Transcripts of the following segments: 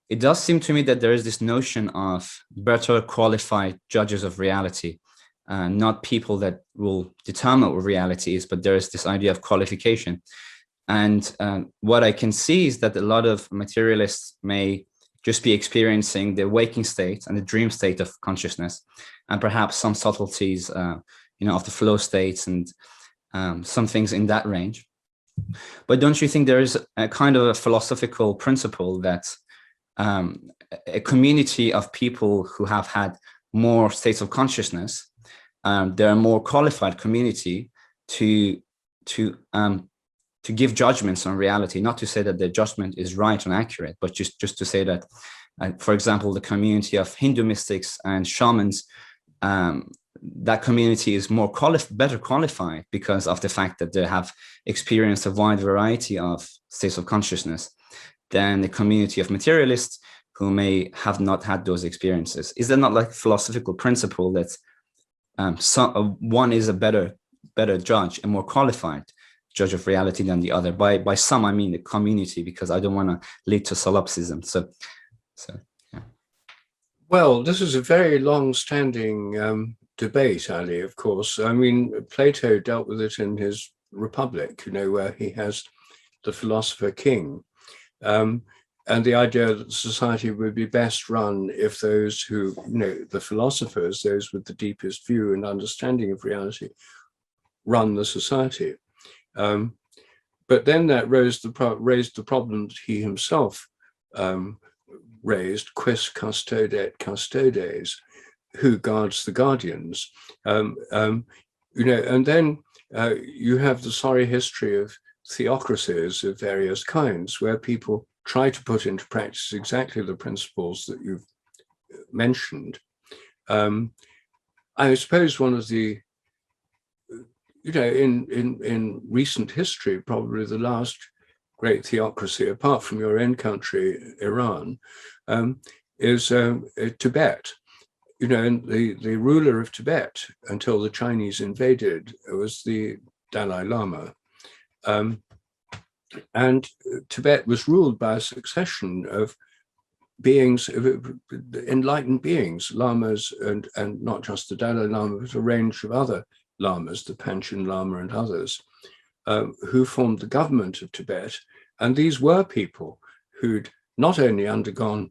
it does seem to me that there is this notion of better qualified judges of reality, not people that will determine what reality is, but there is this idea of qualification. And what I can see is that a lot of materialists may just be experiencing the waking state and the dream state of consciousness, and perhaps some subtleties, of the flow states and some things in that range. But don't you think there is a kind of a philosophical principle that a community of people who have had more states of consciousness, they're a more qualified community to give judgments on reality, not to say that the judgment is right and accurate, but just to say that, for example, the community of Hindu mystics and shamans, that community is better qualified because of the fact that they have experienced a wide variety of states of consciousness than the community of materialists who may have not had those experiences. Is there not like a philosophical principle that one is a better judge, a more qualified judge of reality than the other? By some, I mean the community, because I don't want to lead to solipsism. So yeah. Well, this is a very long-standing debate, Ali, of course. I mean, Plato dealt with it in his Republic, where he has the philosopher king. And the idea that society would be best run if those who, the philosophers, those with the deepest view and understanding of reality, run the society. But then that raised the problem that he himself raised, quis custodet custodes, who guards the guardians. And then you have the sorry history of theocracies of various kinds, where people try to put into practice exactly the principles that you've mentioned. I suppose one of the, in recent history, probably the last great theocracy, apart from your own country, Iran, is Tibet. And the ruler of Tibet until the Chinese invaded was the Dalai Lama. And Tibet was ruled by a succession of beings, enlightened beings, lamas, and not just the Dalai Lama, but a range of other lamas, the Panchen Lama and others, who formed the government of Tibet. And these were people who'd not only undergone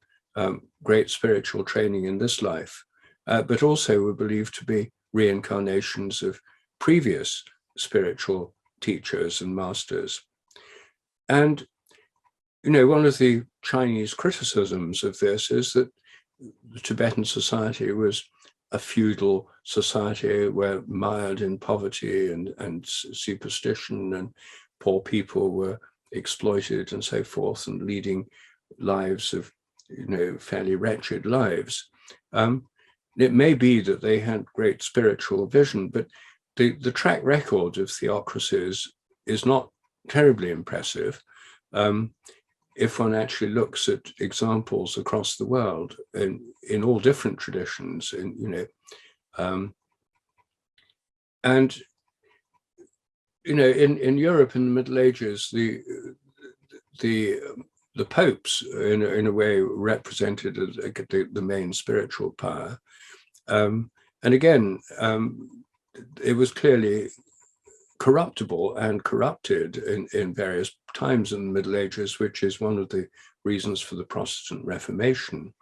great spiritual training in this life, but also were believed to be reincarnations of previous spiritual teachers and masters. And, one of the Chinese criticisms of this is that the Tibetan society was a feudal society where mired in poverty and superstition, and poor people were exploited and so forth, and leading lives of, fairly wretched lives. It may be that they had great spiritual vision, but the track record of theocracies is not terribly impressive. If one actually looks at examples across the world in all different traditions, in Europe in the Middle Ages, the popes in a way represented the main spiritual power, and again, it was clearly corruptible and corrupted in various times in the Middle Ages, which is one of the reasons for the Protestant Reformation.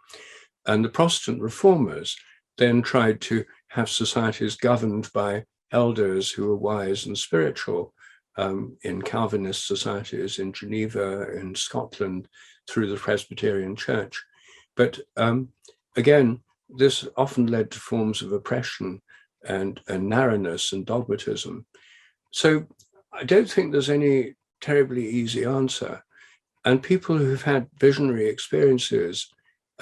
And the Protestant reformers then tried to have societies governed by elders who were wise and spiritual, in Calvinist societies in Geneva, in Scotland, through the Presbyterian Church. But again, this often led to forms of oppression and narrowness and dogmatism. So I don't think there's any terribly easy answer. And people who've had visionary experiences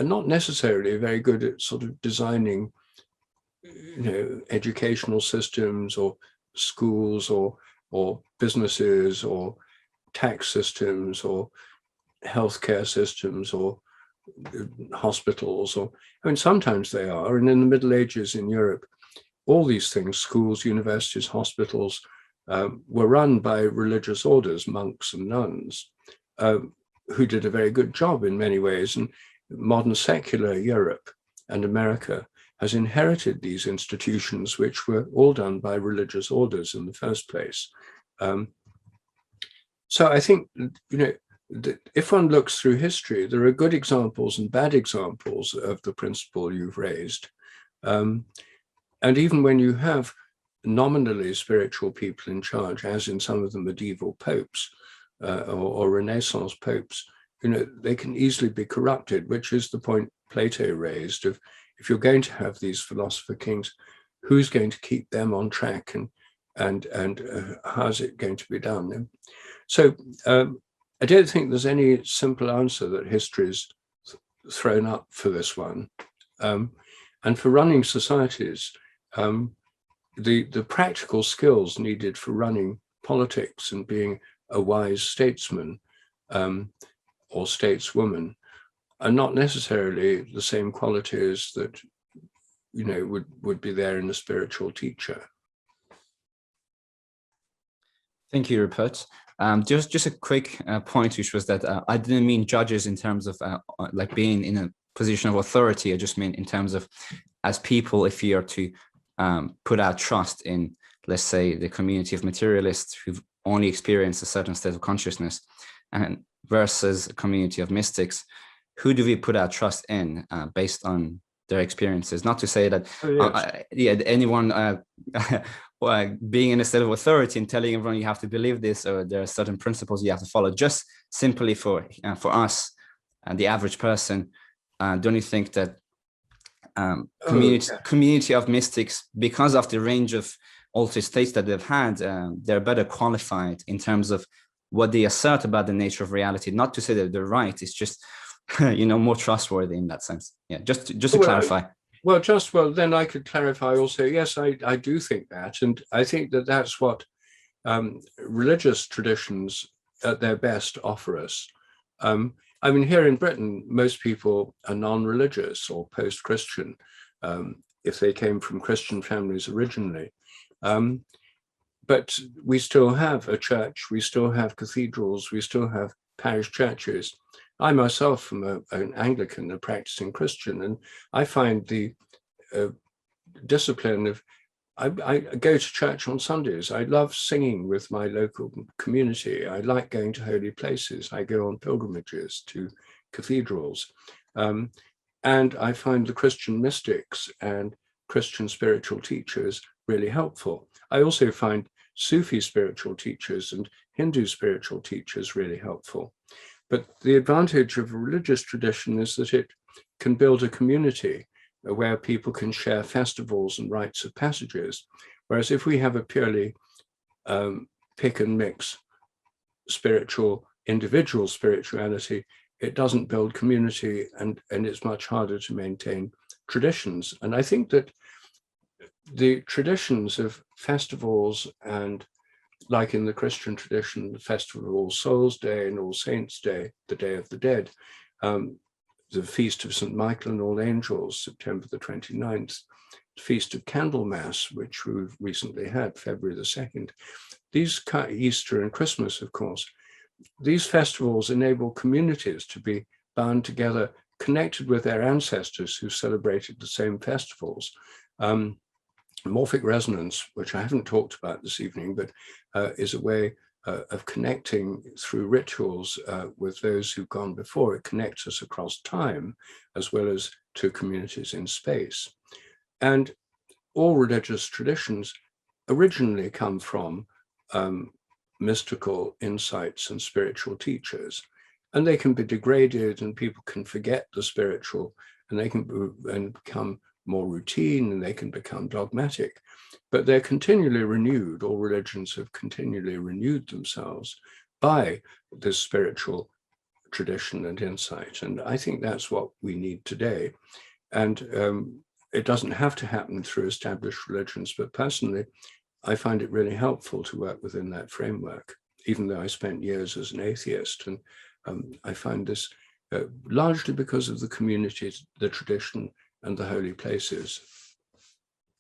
are not necessarily very good at sort of designing, educational systems or schools or businesses or tax systems or healthcare systems or hospitals, sometimes they are. And in the Middle Ages in Europe, all these things, schools, universities, hospitals, were run by religious orders, monks and nuns, who did a very good job in many ways. And modern secular Europe and America has inherited these institutions, which were all done by religious orders in the first place. So I think, if one looks through history, there are good examples and bad examples of the principle you've raised. And even when you have nominally spiritual people in charge, as in some of the medieval popes or Renaissance popes, they can easily be corrupted, which is the point Plato raised of, if you're going to have these philosopher kings, who's going to keep them on track, and how's it going to be done? So I don't think there's any simple answer that history's thrown up for this one. And for running societies, the practical skills needed for running politics and being a wise statesman or stateswoman are not necessarily the same qualities that would be there in a spiritual teacher. Thank you, Rupert. Just a quick point, which was that I didn't mean judges in terms of like being in a position of authority. I just mean in terms of, as people, if you are to put our trust in, let's say, the community of materialists who've only experienced a certain state of consciousness, and versus a community of mystics, who do we put our trust in based on their experiences? Not to say that anyone being in a state of authority and telling everyone you have to believe this, or there are certain principles you have to follow, just simply for us and the average person. Don't you think that community of mystics, because of the range of altered states that they've had, they're better qualified in terms of what they assert about the nature of reality? Not to say that they're right, it's just more trustworthy in that sense. Yeah, just to clarify. Well, then I could clarify also, yes, I do think that. And I think that that's what religious traditions at their best offer us. I mean, here in Britain, most people are non-religious or post-Christian, if they came from Christian families originally. But we still have a church, we still have cathedrals, we still have parish churches. I myself am an Anglican, a practicing Christian, and I find the discipline of, I go to church on Sundays. I love singing with my local community. I like going to holy places. I go on pilgrimages to cathedrals. And I find the Christian mystics and Christian spiritual teachers really helpful. I also find Sufi spiritual teachers and Hindu spiritual teachers really helpful. But the advantage of a religious tradition is that it can build a community where people can share festivals and rites of passages. Whereas if we have a purely pick and mix individual spirituality, it doesn't build community, and it's much harder to maintain traditions. And I think that the traditions of festivals, and like in the Christian tradition, the festival of All Souls Day and All Saints Day, the Day of the Dead, the Feast of St. Michael and All Angels, September the 29th, the Feast of Candlemas, which we've recently had, February the 2nd. These, Easter and Christmas, of course, these festivals enable communities to be bound together, connected with their ancestors who celebrated the same festivals. Morphic resonance, which I haven't talked about this evening, but is a way of connecting through rituals with those who've gone before. It connects us across time as well as to communities in space. And all religious traditions originally come from mystical insights and spiritual teachers, and they can be degraded, and people can forget the spiritual, and they can become more routine, and they can become dogmatic, but they're continually renewed. All religions have continually renewed themselves by this spiritual tradition and insight. And I think that's what we need today. And it doesn't have to happen through established religions, but personally, I find it really helpful to work within that framework, even though I spent years as an atheist. And I find this largely because of the communities, the tradition, and the holy places.